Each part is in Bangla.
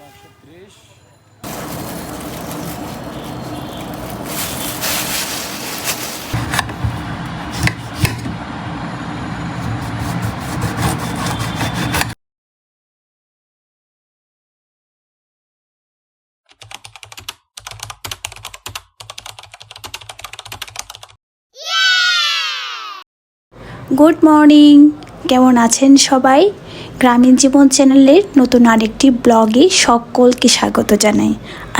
930। গুড মর্নিং, কেমন আছেন সবাই? গ্রামীণ জীবন চ্যানেলের নতুন আরেকটি ব্লগে সকলকে স্বাগত জানাই।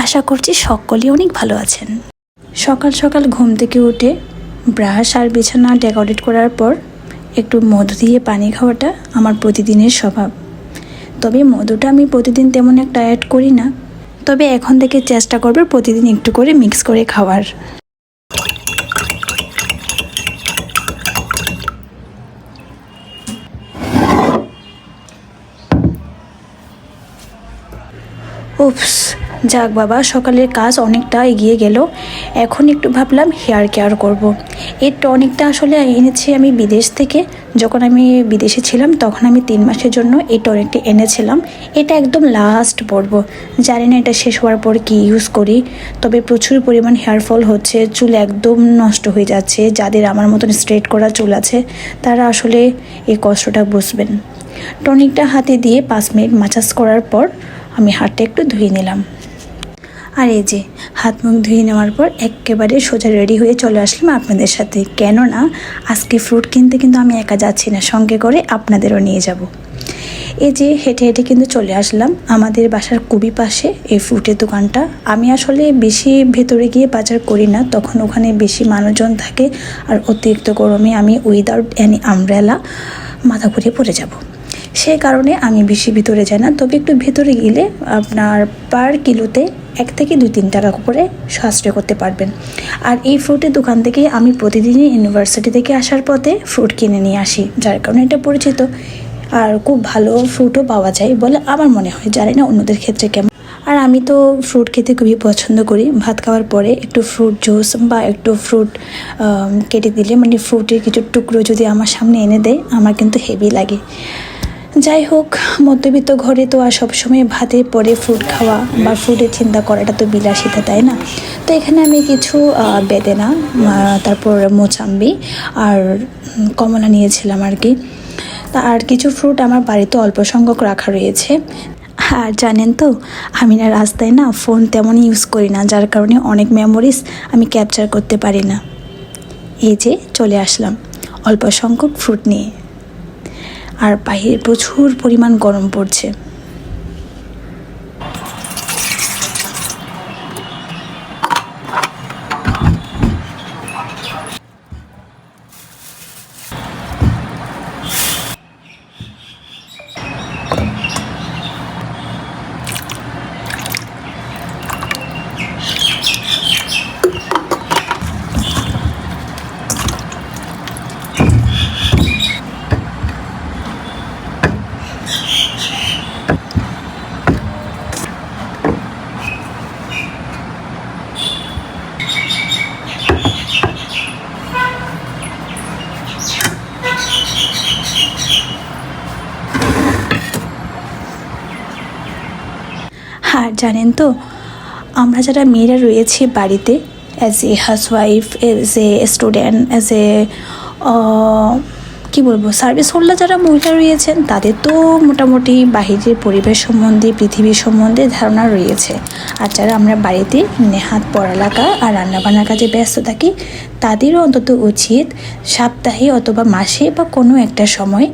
আশা করছি সকলেই অনেক ভালো আছেন। সকাল সকাল ঘুম থেকে উঠে ব্রাশ আর বিছানা ডেকোরেট করার পর একটু মধু দিয়ে পানি খাওয়াটা আমার প্রতিদিনের স্বভাব। তবে মধুটা আমি প্রতিদিন তেমন একটা অ্যাড করি না, তবে এখন থেকে চেষ্টা করব প্রতিদিন একটু করে মিক্স করে খাওয়ার। উপস, যাক বাবা, সকালের কাজ অনেকটা এগিয়ে গেল। এখন একটু ভাবলাম হেয়ার কেয়ার করব। এই টনিকটা আসলে এনেছি আমি বিদেশ থেকে। যখন আমি বিদেশে ছিলাম তখন আমি 3 মাসের জন্য এই টনিকটি এনেছিলাম। এটা একদম লাস্ট পড়ব, জানি না এটা শেষ হওয়ার পর কি ইউজ করি। তবে প্রচুর পরিমাণ হেয়ার ফল হচ্ছে, চুল একদম নষ্ট হয়ে যাচ্ছে। যাদের আমার মতন স্ট্রেট করা চুল আছে তারা আসলে এই কষ্টটা বুঝবেন। টনিকটা হাতে দিয়ে 5 মিনিট মাসাজ করার পর আমি হাতটা একটু ধুয়ে নিলাম। আর এই যে হাত মুখ ধুয়ে নেওয়ার পর একেবারে সোজা রেডি হয়ে চলে আসলাম আপনাদের সাথে। কেননা আজকে ফ্রুট কিনতে কিন্তু আমি একা যাচ্ছি না, সঙ্গে করে আপনাদেরও নিয়ে যাব। এই যে হেঁটে হেঁটে কিন্তু চলে আসলাম আমাদের বাসার খুবই পাশে এই ফ্রুটের দোকানটা। আমি আসলে বেশি ভেতরে গিয়ে বাজার করি না, তখন ওখানে বেশি মানুষজন থাকে আর অতিরিক্ত গরমে আমি উইদাউট এনি আমব্রেলা মাথা ঘুরিয়ে পড়ে যাব। সেই কারণে আমি বেশি ভিতরে যাই না। তবে একটু ভেতরে গেলে আপনার পার কিলোতে 1 থেকে 2-3 টাকা করে সাশ্রয় করতে পারবেন। আর এই ফ্রুটের দোকান থেকে আমি প্রতিদিনই ইউনিভার্সিটি থেকে আসার পথে ফ্রুট কিনে নিয়ে আসি, যার কারণে এটা পরিচিত। আর খুব ভালো ফ্রুটও পাওয়া যায় বলে আমার মনে হয়, জানি না অন্যদের ক্ষেত্রে কেমন। আর আমি তো ফ্রুট খেতে খুবই পছন্দ করি। ভাত খাওয়ার পরে একটু ফ্রুট জুস বা একটু ফ্রুট কেটে দিলে, মানে ফ্রুটের কিছু টুকরো যদি আমার সামনে এনে দেয়, আমার কিন্তু হেভি লাগে। যাই হোক, মধ্যবিত্ত ঘরে তো আর সবসময় ভাতে পরে ফ্রুট খাওয়া বা ফ্রুটের চিন্তা করাটা তো বিলাসিতা, তাই না? তো এখানে আমি কিছু বেদেনা, তারপর মোচাম্বি আর কমলা নিয়েছিলাম আর কি। তা আর কিছু ফ্রুট আমার বাড়িতে অল্প সংখ্যক রাখা রয়েছে। আর জানেন তো, আমি না রাস্তায় না ফোন তেমন ইউজ করি না, যার কারণে অনেক মেমোরিজ আমি ক্যাপচার করতে পারি না। এই যে চলে আসলাম অল্প সংখ্যক ফ্রুট নিয়ে। আর বাইরে প্রচুর পরিমাণ গরম পড়ছে। আর জানেন তো, আমরা যারা মেয়েরা রয়েছে বাড়িতে, as a housewife, as a student, as a কী বলবো, সার্ভিস হোল্ডার যারা মহিলা রয়েছেন, তাদের তো মোটামুটি বাহিরের পরিবেশ সম্বন্ধে, পৃথিবীর সম্বন্ধে ধারণা রয়েছে। আর যারা আমরা বাড়িতে নেহাত পড়ালেখা আর রান্নাবান্নার কাজে ব্যস্ত থাকি, তাদেরও অন্তত উচিত সপ্তাহে অথবা মাসে বা কোনো একটা সময়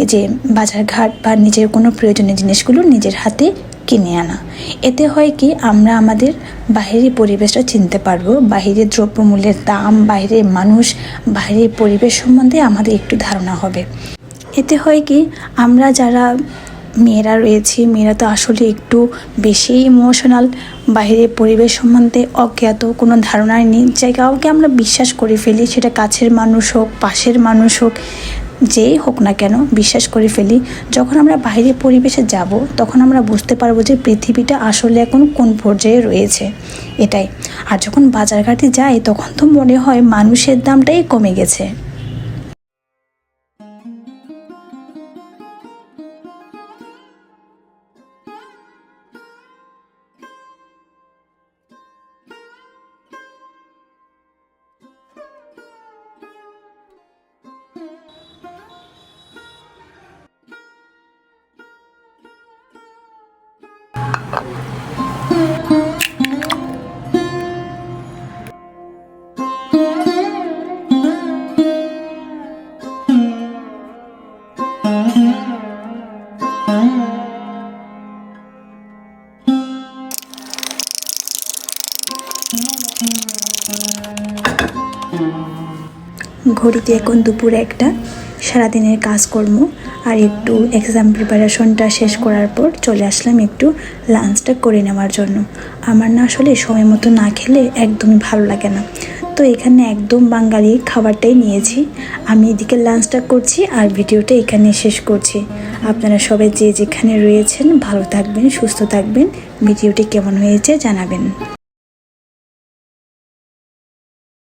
এই যে বাজারঘাট বা নিজের কোনো প্রয়োজনীয় জিনিসগুলো নিজের হাতে কিনে আনা। এতে হয় কি, আমরা আমাদের বাহিরের পরিবেশটা চিনতে পারবো, বাহিরের দ্রব্যমূল্যের দাম, বাইরের মানুষ, বাইরের পরিবেশ সম্বন্ধে আমাদের একটু ধারণা হবে। এতে হয় কি, আমরা যারা মেয়েরা রয়েছি, মেয়েরা তো আসলে একটু বেশি ইমোশনাল, বাইরের পরিবেশ সম্বন্ধে অজ্ঞাত, কোনো ধারণাই নেই, যে কাউকে আমরা বিশ্বাস করে ফেলি, সেটা কাছের মানুষ হোক, পাশের মানুষ হোক, যেই হোক না কেন বিশ্বাস করে ফেলি। যখন আমরা বাইরের পরিবেশে যাব, তখন আমরা বুঝতে পারবো যে পৃথিবীটা আসলে এখন কোন পর্যায়ে রয়েছে, এটাই। আর যখন বাজারঘাটে যাই, তখন তো মনে হয় মানুষের দামটাই কমে গেছে। ঘড়িতে এখন দুপুর 1টা। সারাদিনের কাজকর্ম আর একটু এক্সাম প্রিপারেশনটা শেষ করার পর চলে আসলাম একটু লাঞ্চটা করে নেওয়ার জন্য। আমার না আসলে সময় মতো না খেলে একদমই ভালো লাগে না, তো এখানে একদম বাঙালি খাবারটাই নিয়েছি। আমি এদিকে লাঞ্চটা করছি আর ভিডিওটা এখানে শেষ করছি। আপনারা সবাই যে যেখানে রয়েছেন ভালো থাকবেন, সুস্থ থাকবেন। ভিডিওটি কেমন হয়েছে জানাবেন।